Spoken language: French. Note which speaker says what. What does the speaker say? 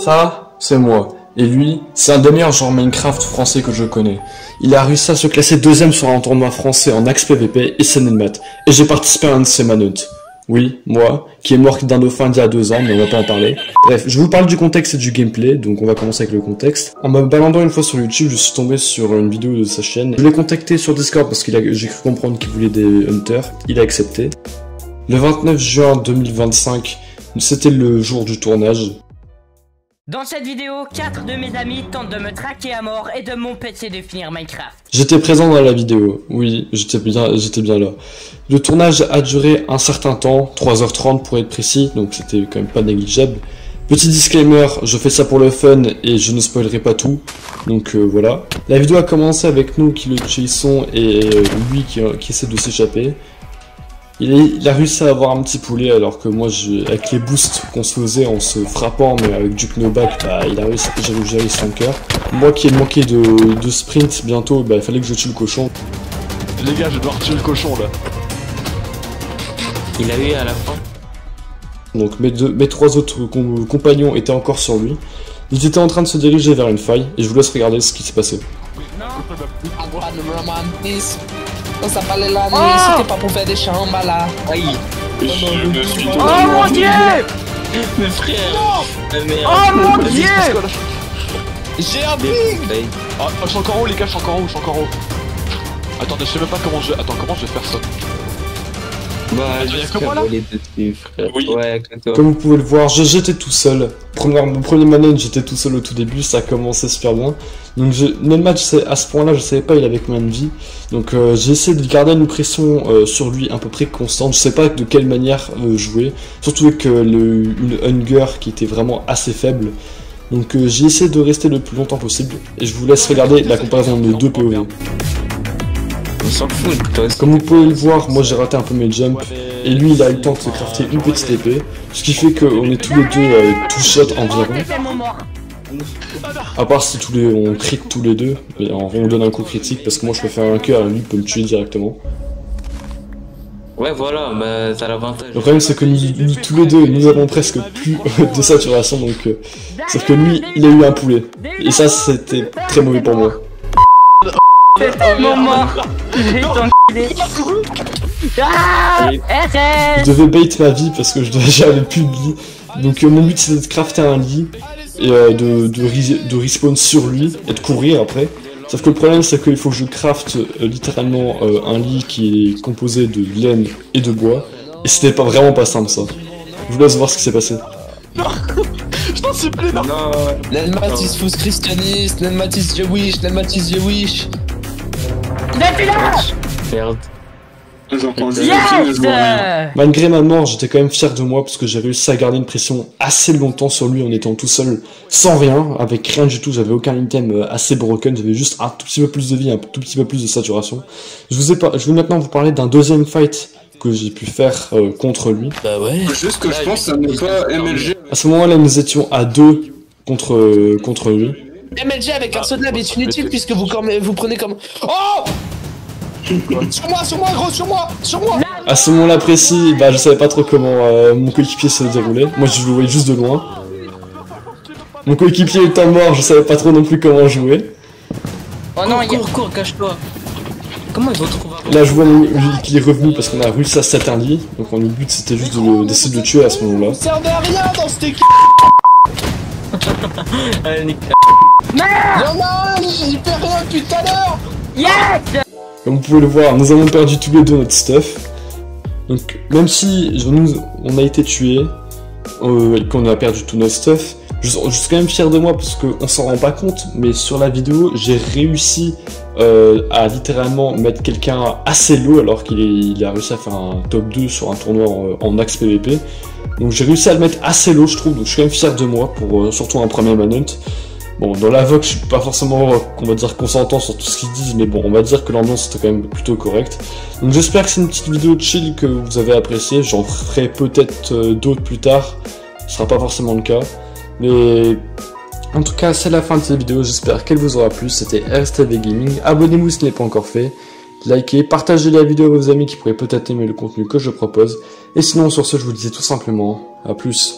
Speaker 1: Ça, c'est moi. Et lui, c'est un des meilleurs joueurs Minecraft français que je connais. Il a réussi à se classer deuxième sur un tournoi français en axe PVP et c'est Nelmat. Et j'ai participé à un de ses manotes. Oui, moi, qui est mort d'un dauphin il y a 2 ans, mais on va pas en parler. Bref, je vous parle du contexte et du gameplay, donc on va commencer avec le contexte. En me baladant une fois sur YouTube, je suis tombé sur une vidéo de sa chaîne. Je l'ai contacté sur Discord parce que j'ai cru comprendre qu'il voulait des hunters. Il a accepté. Le 29 juin 2025, c'était le jour du tournage.
Speaker 2: Dans cette vidéo, 4 de mes amis tentent de me traquer à mort et de m'empêcher de finir Minecraft.
Speaker 1: J'étais présent dans la vidéo, oui, j'étais bien là. Le tournage a duré un certain temps, 3h30 pour être précis, donc c'était quand même pas négligeable. Petit disclaimer, je fais ça pour le fun et je ne spoilerai pas tout, donc voilà. La vidéo a commencé avec nous qui le chassons et lui qui essaie de s'échapper. Il a réussi à avoir un petit poulet alors que moi, avec les boosts qu'on se faisait en se frappant, mais avec du knockback, bah, il a réussi à gérer son cœur. Moi qui ai manqué de sprint bientôt, bah, il fallait que je tue le cochon.
Speaker 3: Les gars, je vais devoir tuer le cochon là.
Speaker 4: Il a eu à la fin.
Speaker 1: Donc mes 3 autres compagnons étaient encore sur lui. Ils étaient en train de se diriger vers une faille et je vous laisse regarder ce qui s'est passé.
Speaker 5: On s'en parlait la nuit, c'était pas pour faire des chambres là.
Speaker 4: Aïe.
Speaker 2: Oh mon dieu!
Speaker 4: Mes frères.
Speaker 2: Oh mon dieu!
Speaker 5: J'ai un ping.
Speaker 3: Ah, je suis encore haut les gars, je suis encore haut. Attendez, je sais même pas comment je... Attends, comment je vais faire ça?
Speaker 4: Bah,
Speaker 3: y'a que moi là?
Speaker 4: Oui. Ouais, que toi.
Speaker 1: Comme vous pouvez le voir, j'étais tout seul. Mon premier manège, j'étais tout seul au tout début, ça a commencé super bien. Donc Nelmat, à ce point-là, je savais pas il avait combien de vie. Donc j'ai essayé de garder une pression sur lui à peu près constante. Je sais pas de quelle manière jouer. Surtout avec une hunger qui était vraiment assez faible. Donc j'ai essayé de rester le plus longtemps possible. Et je vous laisse regarder la comparaison de 2 POV.
Speaker 4: On s'en fout, toi.
Speaker 1: Comme vous pouvez le voir, moi j'ai raté un peu mes jumps. Et lui il a eu le temps de se crafter une petite épée. Ce qui fait qu'on est tous les deux two shot environ. À part si on crit tous les deux, mais on donne un coup critique parce que moi je peux faire un cœur et lui peut me tuer directement.
Speaker 4: Ouais voilà, bah t'as l'avantage.
Speaker 1: Le problème c'est que nous tous les deux, nous avons presque plus de saturation donc... sauf que lui, il a eu un poulet. Et ça c'était très mauvais pour moi.
Speaker 2: C'est tellement mort. J'ai t'enculé. Ah,
Speaker 1: Je devais bait ma vie parce que j'avais plus de lit. Donc mon but c'était de crafter un lit et de respawn sur lui et de courir après. Sauf que le problème c'est qu'il faut que je crafte littéralement un lit qui est composé de laine et de bois. Et c'était vraiment pas simple ça. Je vous laisse voir ce qui s'est passé.
Speaker 3: Je t'en supplie, non.
Speaker 5: Nelmat is fous christianiste, Nelmat is Jewish, Nelmat is Jewish.
Speaker 4: Merde.
Speaker 2: yes!
Speaker 1: Malgré ma mort, j'étais quand même fier de moi parce que j'ai réussi à garder une pression assez longtemps sur lui en étant tout seul, sans rien, avec rien du tout, j'avais aucun item assez broken, j'avais juste un tout petit peu plus de vie, un tout petit peu plus de saturation. Je vais maintenant vous parler d'un deuxième fight que j'ai pu faire contre lui.
Speaker 4: Bah ouais.
Speaker 6: Juste que je pense à ne pas MLG.
Speaker 1: À ce moment-là, nous étions à 2 contre lui.
Speaker 5: MLG avec un saut de lave est inutile puisque vous prenez comme... Oh! Sur moi gros, sur moi!
Speaker 1: À ce moment-là précis, bah je savais pas trop comment mon coéquipier se déroulait. Moi je le voyais juste de loin. Mon coéquipier étant mort, je savais pas trop non plus comment jouer.
Speaker 2: Oh non,
Speaker 4: Cours, cache-toi. Comment ils vont trouver?
Speaker 1: Là je vois qu'il est revenu parce qu'on a réussi à set un lit. Donc le but c'était juste d'essayer de le tuer à ce moment-là.
Speaker 5: Vous servez à rien dans cette équipe!
Speaker 4: Allez, nickel.
Speaker 5: Y'en a un, j'y fais rien depuis tout à l'heure!
Speaker 2: yes!
Speaker 1: Comme vous pouvez le voir, nous avons perdu tous les deux notre stuff. Donc même si on a été tués, qu'on a perdu tout notre stuff, je suis quand même fier de moi parce qu'on s'en rend pas compte, mais sur la vidéo, j'ai réussi à littéralement mettre quelqu'un assez low alors qu'il a réussi à faire un top 2 sur un tournoi en axe PVP. Donc j'ai réussi à le mettre assez low je trouve, donc je suis quand même fier de moi pour surtout un premier manhunt. Bon, dans la VOC, je suis pas forcément, on va dire, consentant sur tout ce qu'ils disent, mais bon, on va dire que l'ambiance était quand même plutôt correcte. Donc j'espère que c'est une petite vidéo chill que vous avez appréciée, j'en ferai peut-être d'autres plus tard, ce sera pas forcément le cas. Mais en tout cas, c'est la fin de cette vidéo, j'espère qu'elle vous aura plu, c'était RSTV Gaming, abonnez-vous si ce n'est pas encore fait, likez, partagez la vidéo à vos amis qui pourraient peut-être aimer le contenu que je propose, et sinon sur ce, je vous disais tout simplement, à plus.